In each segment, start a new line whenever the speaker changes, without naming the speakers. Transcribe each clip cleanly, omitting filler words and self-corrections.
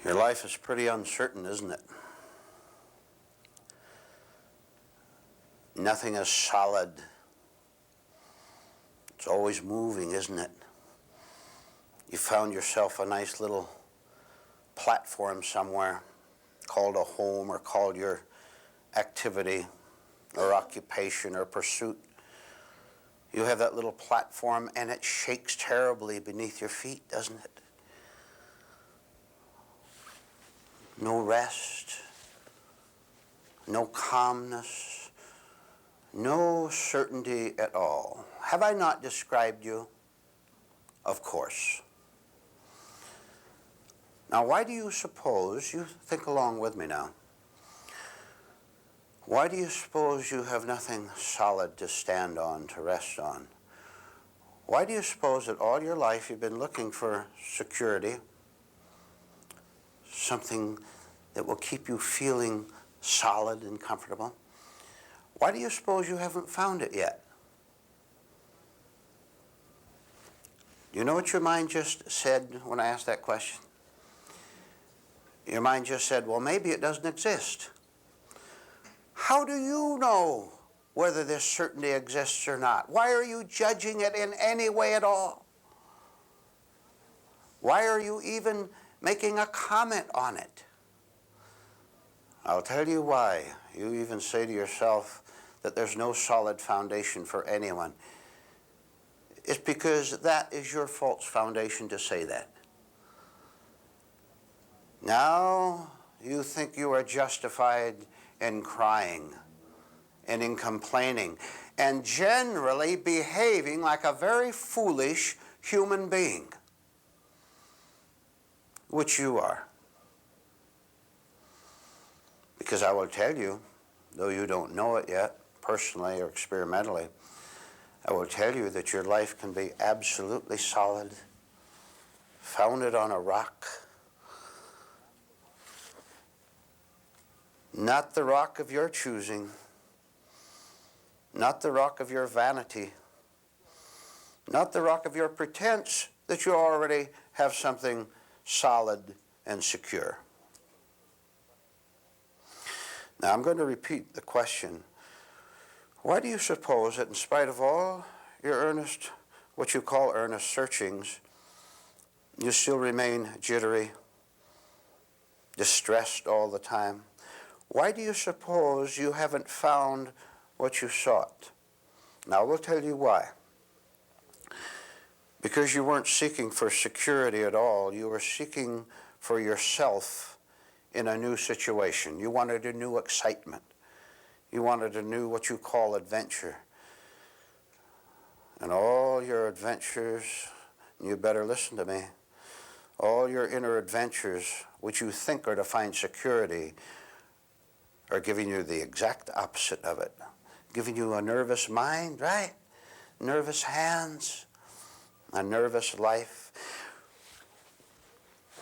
Your life is pretty uncertain, isn't it? Nothing is solid. It's always moving, isn't it? You found yourself a nice little platform somewhere called a home or called your activity or occupation or pursuit. You have that little platform and it shakes terribly beneath your feet, doesn't it? No rest, no calmness, no certainty at all. Have I not described you? Of course. Now, why do you suppose, you think along with me now, why do you suppose you have nothing solid to stand on, to rest on? Why do you suppose that all your life you've been looking for security, something that will keep you feeling solid and comfortable? Why do you suppose you haven't found it yet? Do you know what your mind just said when I asked that question? Your mind just said, well, maybe it doesn't exist. How do you know whether this certainty exists or not? Why are you judging it in any way at all? Why are you even making a comment on it? I'll tell you why. You even say to yourself that there's no solid foundation for anyone. It's because that is your false foundation to say that. Now you think you are justified in crying and in complaining and generally behaving like a very foolish human being, which you are. Because I will tell you, though you don't know it yet, personally or experimentally, I will tell you that your life can be absolutely solid, founded on a rock. Not the rock of your choosing, not the rock of your vanity, not the rock of your pretense that you already have something solid and secure. Now I'm going to repeat the question. Why do you suppose that in spite of all your earnest, what you call earnest searchings, you still remain jittery, distressed all the time? Why do you suppose you haven't found what you sought? Now, we'll tell you why. Because you weren't seeking for security at all. You were seeking for yourself in a new situation. You wanted a new excitement. You wanted a new, what you call, adventure. And all your adventures, and you better listen to me, all your inner adventures, which you think are to find security, are giving you the exact opposite of it. Giving you a nervous mind, right? Nervous hands, a nervous life,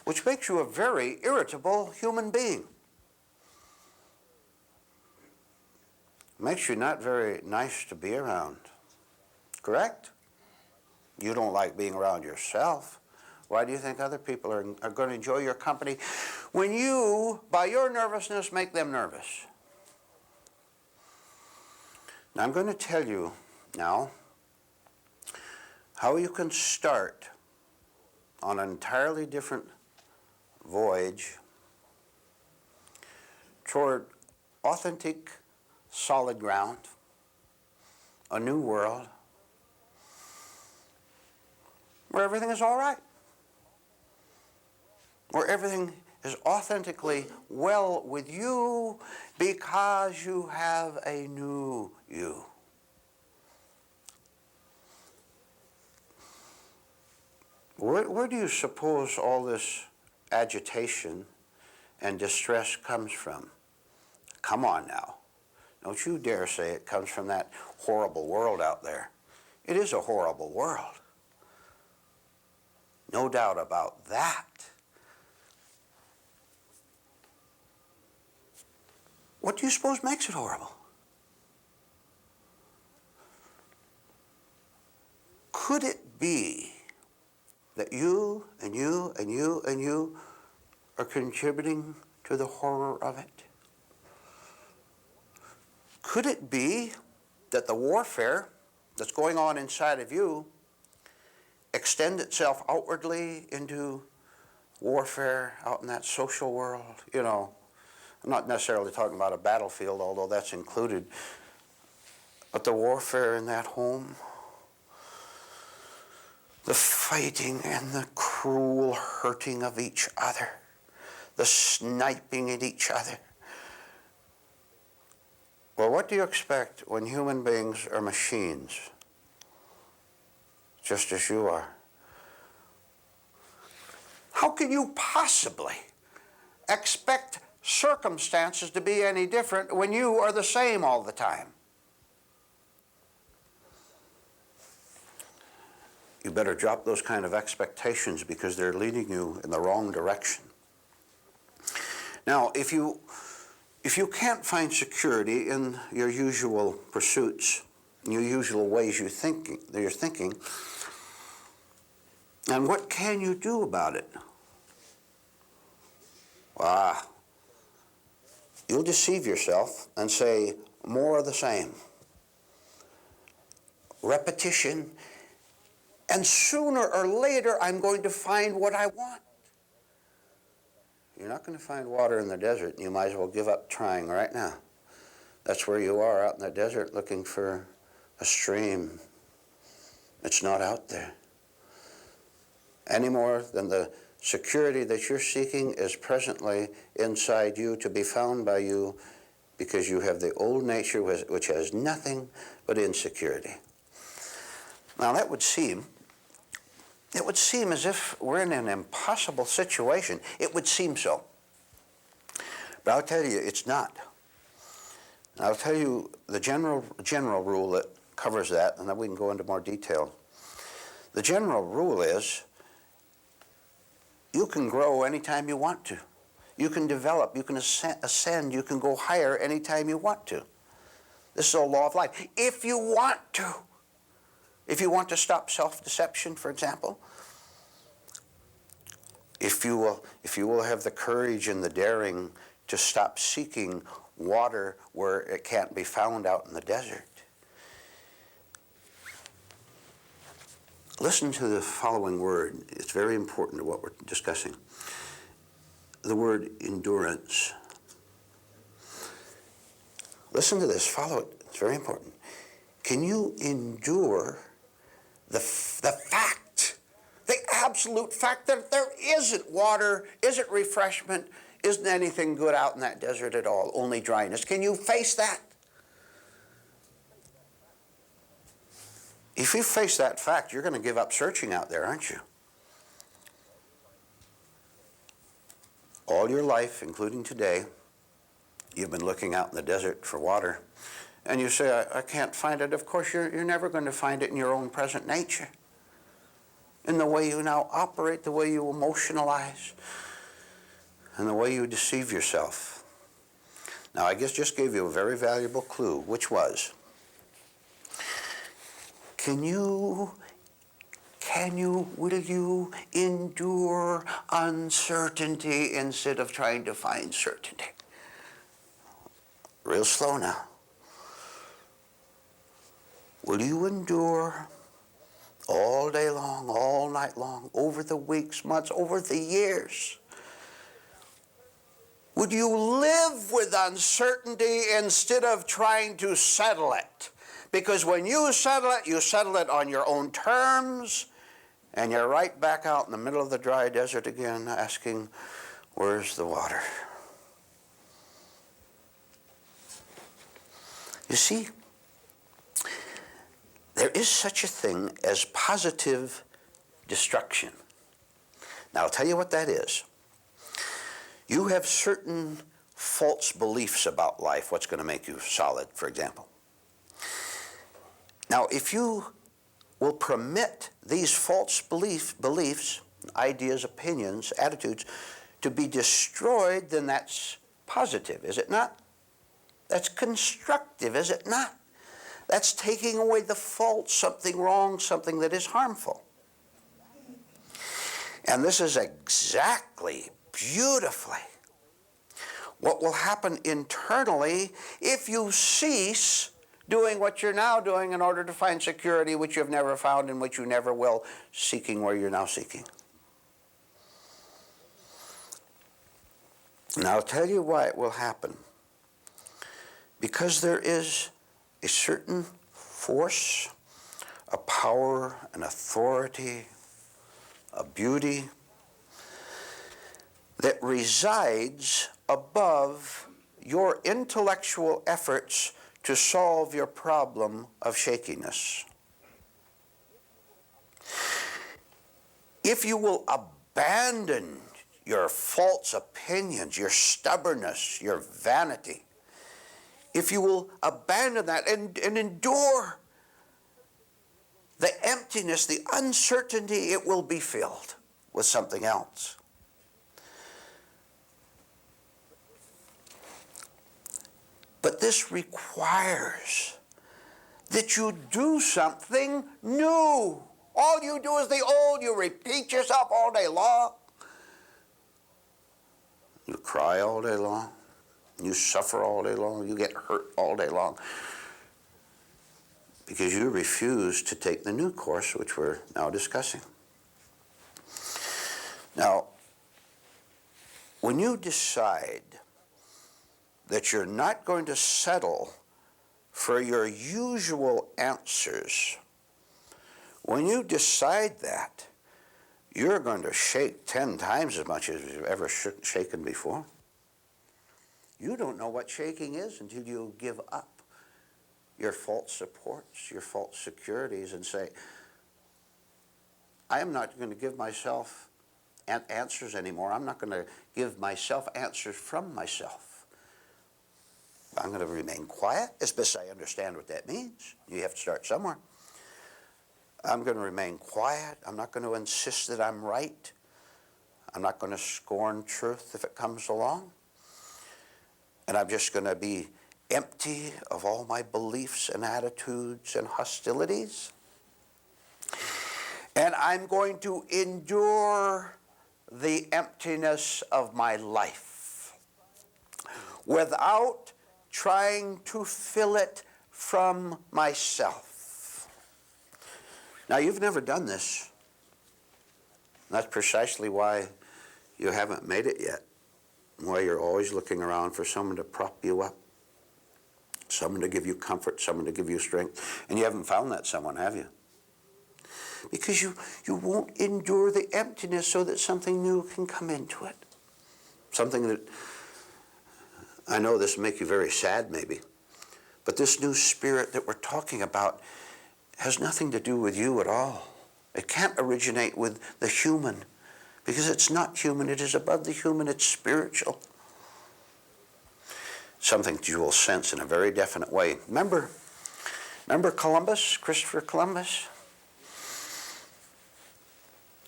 which makes you a very irritable human being. Makes you not very nice to be around, correct? You don't like being around yourself. Why do you think other people are going to enjoy your company when you, by your nervousness, make them nervous? Now, I'm going to tell you now how you can start on an entirely different voyage toward authentic, solid ground, a new world, where everything is all right. Where everything is authentically well with you because you have a new you. Where do you suppose all this agitation and distress comes from? Come on now. Don't you dare say it comes from that horrible world out there. It is a horrible world. No doubt about that. What do you suppose makes it horrible? Could it be that you and you and you and you are contributing to the horror of it? Could it be that the warfare that's going on inside of you extend itself outwardly into warfare out in that social world? You know, I'm not necessarily talking about a battlefield, although that's included, but the warfare in that home, the fighting and the cruel hurting of each other, the sniping at each other. Well, what do you expect when human beings are machines, just as you are? How can you possibly expect circumstances to be any different when you are the same all the time? You better drop those kind of expectations, because they're leading you in the wrong direction. Now, if you can't find security in your usual pursuits, your usual ways you're thinking, and what can you do about it? You'll deceive yourself and say, more of the same. Repetition, and sooner or later I'm going to find what I want. You're not going to find water in the desert, and you might as well give up trying right now. That's where you are, out in the desert, looking for a stream. It's not out there. Any more than the security that you're seeking is presently inside you, to be found by you, because you have the old nature which has nothing but insecurity. Now that would seem as if we're in an impossible situation. It would seem so. But I'll tell you, it's not. And I'll tell you the general rule that covers that, and then we can go into more detail. The general rule is, you can grow anytime you want to. You can develop, you can ascend, you can go higher anytime you want to. This is a law of life. If you want to. If you want to stop self-deception, for example, if you will have the courage and the daring to stop seeking water where it can't be found out in the desert. Listen to the following word. It's very important to what we're discussing. The word endurance. Listen to this. Follow it. It's very important. Can you endure the fact, the absolute fact that there isn't water, isn't refreshment, isn't anything good out in that desert at all, only dryness? Can you face that? If you face that fact, you're going to give up searching out there, aren't you? All your life, including today, you've been looking out in the desert for water. And you say, I can't find it. Of course, you're never going to find it in your own present nature. In the way you now operate, the way you emotionalize, and the way you deceive yourself. Now, I just gave you a very valuable clue, which was, will you endure uncertainty instead of trying to find certainty? Real slow now. Will you endure all day long, all night long, over the weeks, months, over the years? Would you live with uncertainty instead of trying to settle it? Because when you settle it on your own terms, and you're right back out in the middle of the dry desert again, asking, where's the water? You see, there is such a thing as positive destruction. Now, I'll tell you what that is. You have certain false beliefs about life, what's going to make you solid, for example. Now, if you will permit these false beliefs, ideas, opinions, attitudes, to be destroyed, then that's positive, is it not? That's constructive, is it not? That's taking away the fault, something wrong, something that is harmful. And this is exactly, beautifully what will happen internally if you cease doing what you're now doing in order to find security which you've never found and which you never will, seeking where you're now seeking. And I'll tell you why it will happen. Because there is a certain force, a power, an authority, a beauty that resides above your intellectual efforts to solve your problem of shakiness. If you will abandon your false opinions, your stubbornness, your vanity, if you will abandon that and endure the emptiness, the uncertainty, it will be filled with something else. But this requires that you do something new. All you do is the old. You repeat yourself all day long. You cry all day long. You suffer all day long. You get hurt all day long. Because you refuse to take the new course, which we're now discussing. Now, when you decide that you're not going to settle for your usual answers, when you decide that, you're going to shake 10 times as much as you've ever shaken before. You don't know what shaking is until you give up your false supports, your false securities, and say, I am not going to give myself answers anymore. I'm not going to give myself answers from myself. I'm going to remain quiet, as best I understand what that means. You have to start somewhere. I'm going to remain quiet. I'm not going to insist that I'm right. I'm not going to scorn truth if it comes along. And I'm just going to be empty of all my beliefs and attitudes and hostilities. And I'm going to endure the emptiness of my life without trying to fill it from myself. Now, you've never done this. That's precisely why you haven't made it yet. Why you're always looking around for someone to prop you up, someone to give you comfort, someone to give you strength. And you haven't found that someone, have you? Because you won't endure the emptiness so that something new can come into it. Something that, I know this will make you very sad maybe, but this new spirit that we're talking about has nothing to do with you at all. It can't originate with the human, because it's not human, it is above the human, it's spiritual. Something that you will sense in a very definite way. Remember Columbus, Christopher Columbus?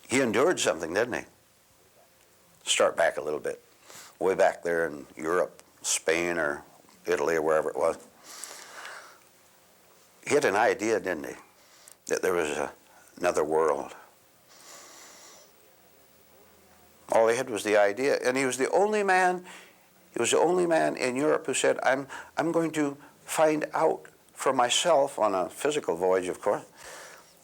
He endured something, didn't he? Start back a little bit. Way back there in Europe, Spain or Italy or wherever it was. He had an idea, didn't he, that there was another world. All he had was the idea, and he was the only man in Europe who said, I'm going to find out for myself, on a physical voyage, of course,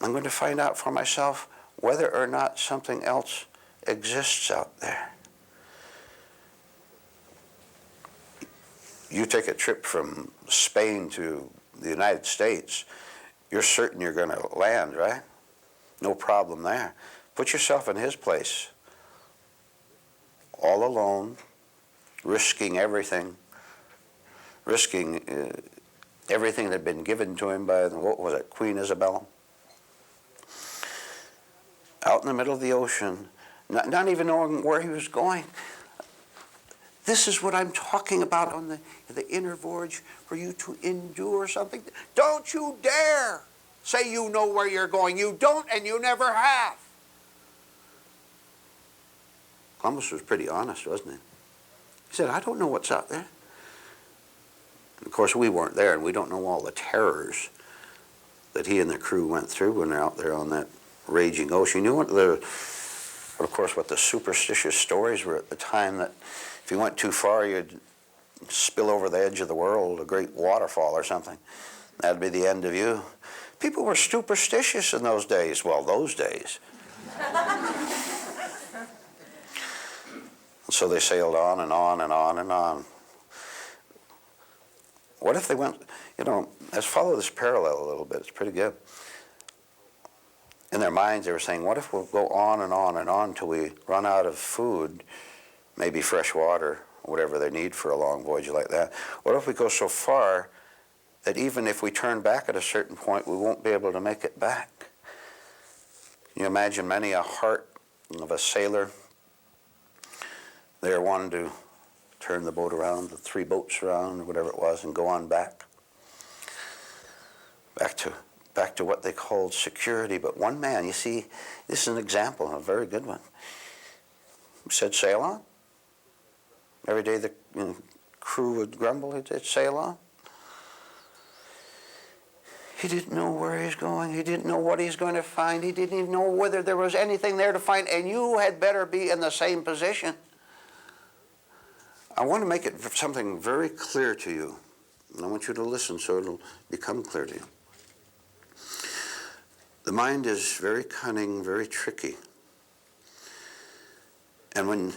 I'm going to find out for myself whether or not something else exists out there. You take a trip from Spain to the United States, you're certain you're going to land, right? No problem there. Put yourself in his place. All alone, risking everything, everything that had been given to him by, what was it, Queen Isabella? Out in the middle of the ocean, not even knowing where he was going. This is what I'm talking about on the inner voyage, for you to endure something. Don't you dare say you know where you're going. You don't, and you never have. Columbus was pretty honest, wasn't he? He said, I don't know what's out there. And of course, we weren't there, and we don't know all the terrors that he and the crew went through when they're out there on that raging ocean. You know what But of course, what the superstitious stories were at the time, that if you went too far, you'd spill over the edge of the world, a great waterfall or something. That'd be the end of you. People were superstitious in those days. Well, those days. So they sailed on and on and on and on. What if they went, let's follow this parallel a little bit. It's pretty good. In their minds, they were saying, what if we'll go on and on and on till we run out of food, maybe fresh water, whatever they need for a long voyage like that. What if we go so far that even if we turn back at a certain point, we won't be able to make it back? Can you imagine many a heart of a sailor there wanting to turn the boat around, the 3 boats around, or whatever it was, and go on back to what they called security. But one man, you see, this is an example, a very good one. He said, sail on. Every day the crew would grumble, he'd sail on. He didn't know where he's going. He didn't know what he's going to find. He didn't even know whether there was anything there to find. And you had better be in the same position. I want to make it something very clear to you. And I want you to listen so it'll become clear to you. The mind is very cunning, very tricky. And when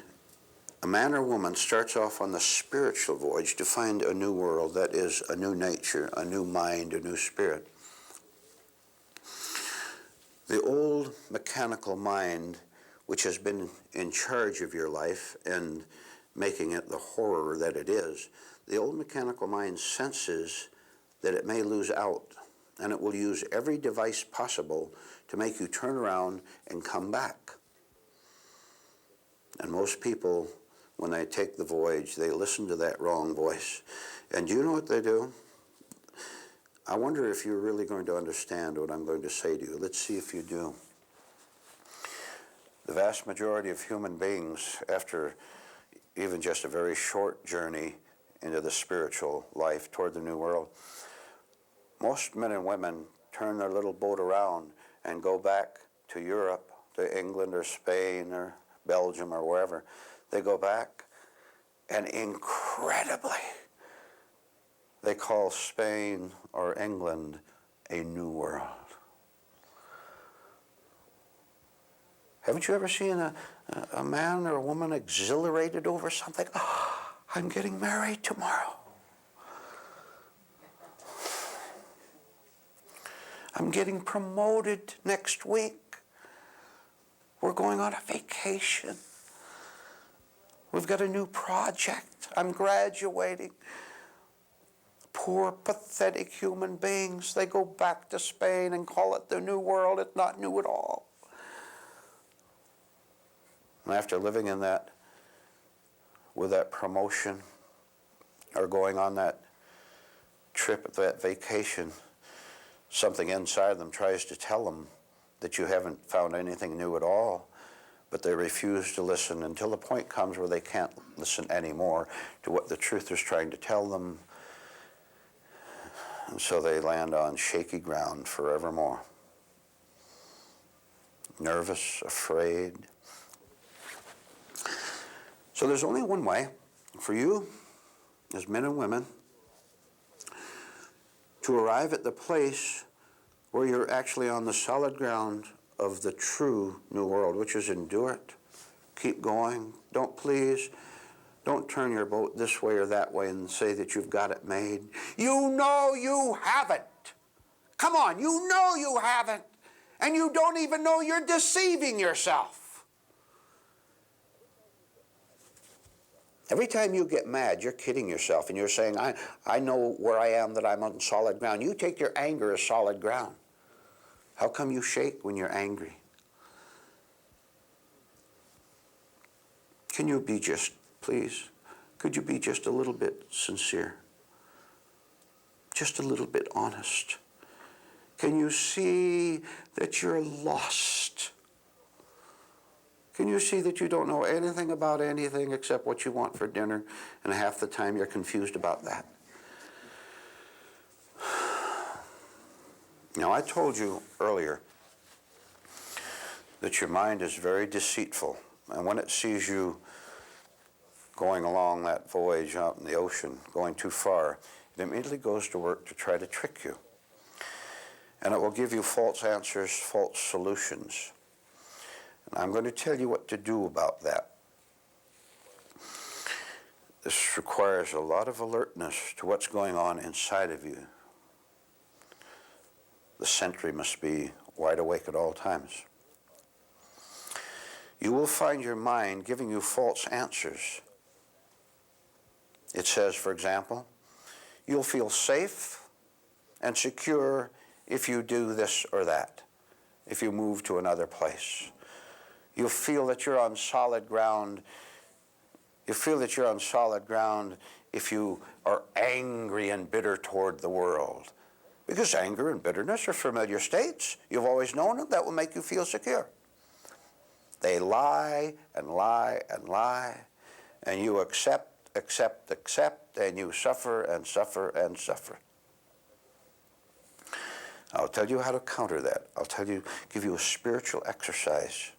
a man or woman starts off on the spiritual voyage to find a new world, that is a new nature, a new mind, a new spirit, the old mechanical mind, which has been in charge of your life and making it the horror that it is, the old mechanical mind senses that it may lose out, and it will use every device possible to make you turn around and come back. And most people, when they take the voyage, they listen to that wrong voice. And do you know what they do? I wonder if you're really going to understand what I'm going to say to you. Let's see if you do. The vast majority of human beings, after even just a very short journey into the spiritual life toward the new world, most men and women turn their little boat around and go back to Europe, to England or Spain or Belgium or wherever. They go back, and incredibly, they call Spain or England a new world. Haven't you ever seen a man or a woman exhilarated over something? Oh, I'm getting married tomorrow. I'm getting promoted next week. We're going on a vacation. We've got a new project. I'm graduating. Poor, pathetic human beings. They go back to Spain and call it the new world. It's not new at all. And after living in that, with that promotion, or going on that trip, that vacation, something inside them tries to tell them that you haven't found anything new at all, but they refuse to listen until the point comes where they can't listen anymore to what the truth is trying to tell them. And so they land on shaky ground forevermore. Nervous, afraid. So there's only one way for you, as men and women, to arrive at the place where you're actually on the solid ground of the true new world, which is endure it, keep going, don't turn your boat this way or that way and say that you've got it made. You know you haven't. Come on, you know you haven't. And you don't even know you're deceiving yourself. Every time you get mad, you're kidding yourself and you're saying, I know where I am, that I'm on solid ground. You take your anger as solid ground. How come you shake when you're angry? Can you be just, please, could you be just a little bit sincere? Just a little bit honest? Can you see that you're lost? Can you see that you don't know anything about anything except what you want for dinner, and half the time you're confused about that? Now, I told you earlier that your mind is very deceitful. And when it sees you going along that voyage out in the ocean, going too far, it immediately goes to work to try to trick you. And it will give you false answers, false solutions. And I'm going to tell you what to do about that. This requires a lot of alertness to what's going on inside of you. The sentry must be wide awake at all times. You will find your mind giving you false answers. It says, for example, you'll feel safe and secure if you do this or that, if you move to another place. You'll feel that you're on solid ground. You feel that you're on solid ground if you are angry and bitter toward the world. Because anger and bitterness are familiar states. You've always known them. That will make you feel secure. They lie and lie and lie, and you accept, and you suffer and suffer and suffer. I'll tell you how to counter that. Give you a spiritual exercise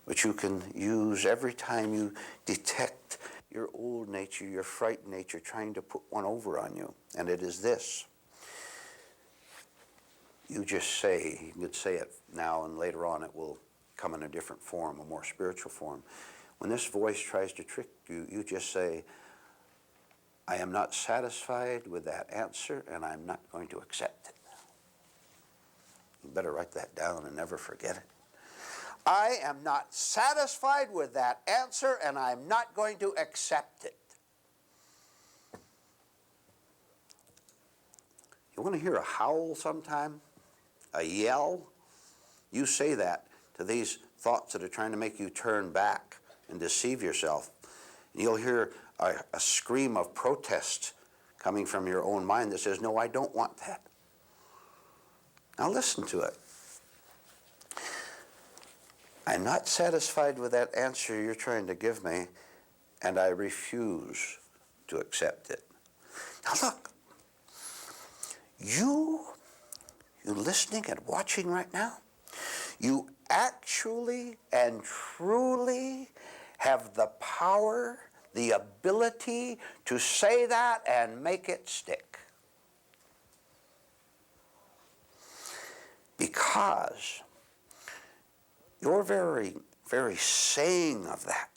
which you can use every time you detect your old nature, your frightened nature, trying to put one over on you. And it is this. You just say, you could say it now and later on it will come in a different form, a more spiritual form. When this voice tries to trick you, you just say, I am not satisfied with that answer and I'm not going to accept it. You better write that down and never forget it. I am not satisfied with that answer and I'm not going to accept it. You want to hear a howl sometime? A yell? You say that to these thoughts that are trying to make you turn back and deceive yourself. And you'll hear a scream of protest coming from your own mind that says, no, I don't want that. Now listen to it. I'm not satisfied with that answer you're trying to give me, and I refuse to accept it. Now look, you listening and watching right now, you actually and truly have the power, the ability to say that and make it stick. Because your very, very saying of that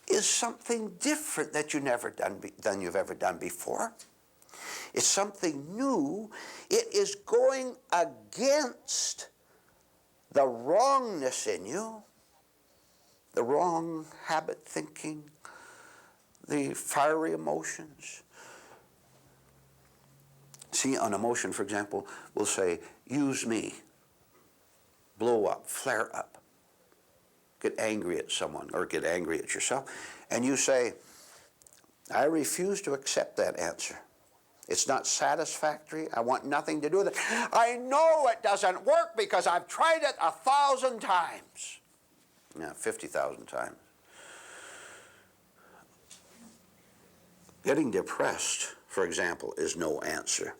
is something different that you've never done you've ever done before. It's something new. It is going against the wrongness in you, the wrong habit thinking, the fiery emotions. See, an emotion, for example, will say, use me, blow up, flare up, get angry at someone or get angry at yourself. And you say, I refuse to accept that answer. It's not satisfactory. I want nothing to do with it. I know it doesn't work because I've tried it 1,000 times. Yeah, 50,000 times. Getting depressed, for example, is no answer.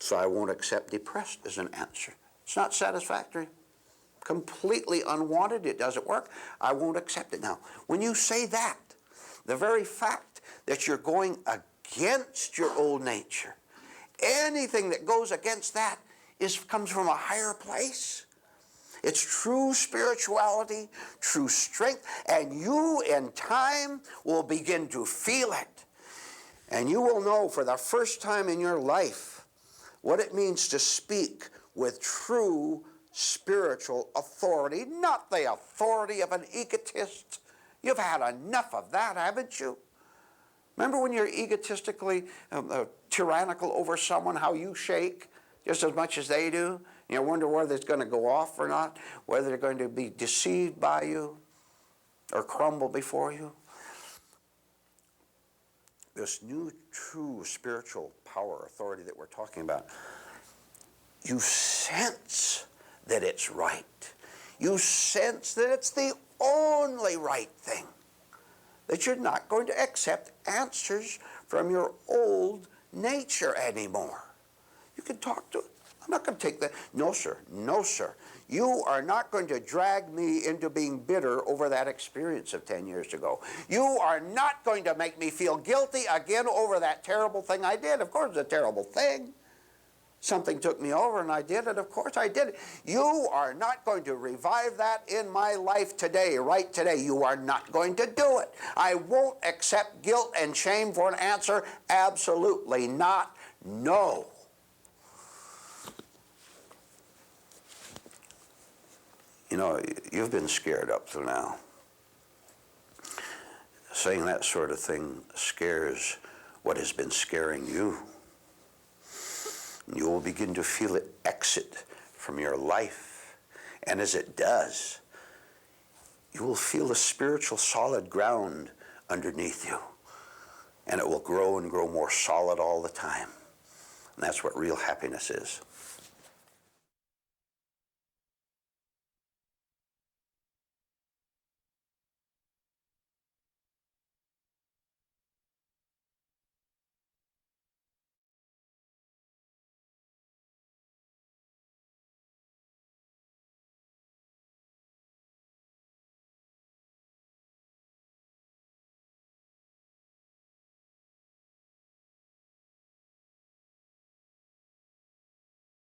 So I won't accept depressed as an answer. It's not satisfactory. Completely unwanted. It doesn't work. I won't accept it. Now, when you say that, the very fact that you're going against your old nature, anything that goes against that comes from a higher place. It's true spirituality, true strength, and you in time will begin to feel it. And you will know for the first time in your life what it means to speak with true spiritual authority, not the authority of an egotist. You've had enough of that, haven't you? Remember when you're egotistically tyrannical over someone, how you shake just as much as they do? You wonder whether it's going to go off or not, whether they're going to be deceived by you or crumble before you. This new, true spiritual power, authority that we're talking about, you sense that it's right. You sense that it's the only right thing. That you're not going to accept answers from your old nature anymore. You can talk to it. I'm not going to take that. No, sir. No, sir. You are not going to drag me into being bitter over that experience of 10 years ago. You are not going to make me feel guilty again over that terrible thing I did. Of course, it's a terrible thing. Something took me over and I did it. Of course I did it. You are not going to revive that in my life today, right today. You are not going to do it. I won't accept guilt and shame for an answer. Absolutely not. No. You know, you've been scared up to now. Saying that sort of thing scares what has been scaring you. You will begin to feel it exit from your life. And as it does, you will feel the spiritual solid ground underneath you. And it will grow and grow more solid all the time. And that's what real happiness is.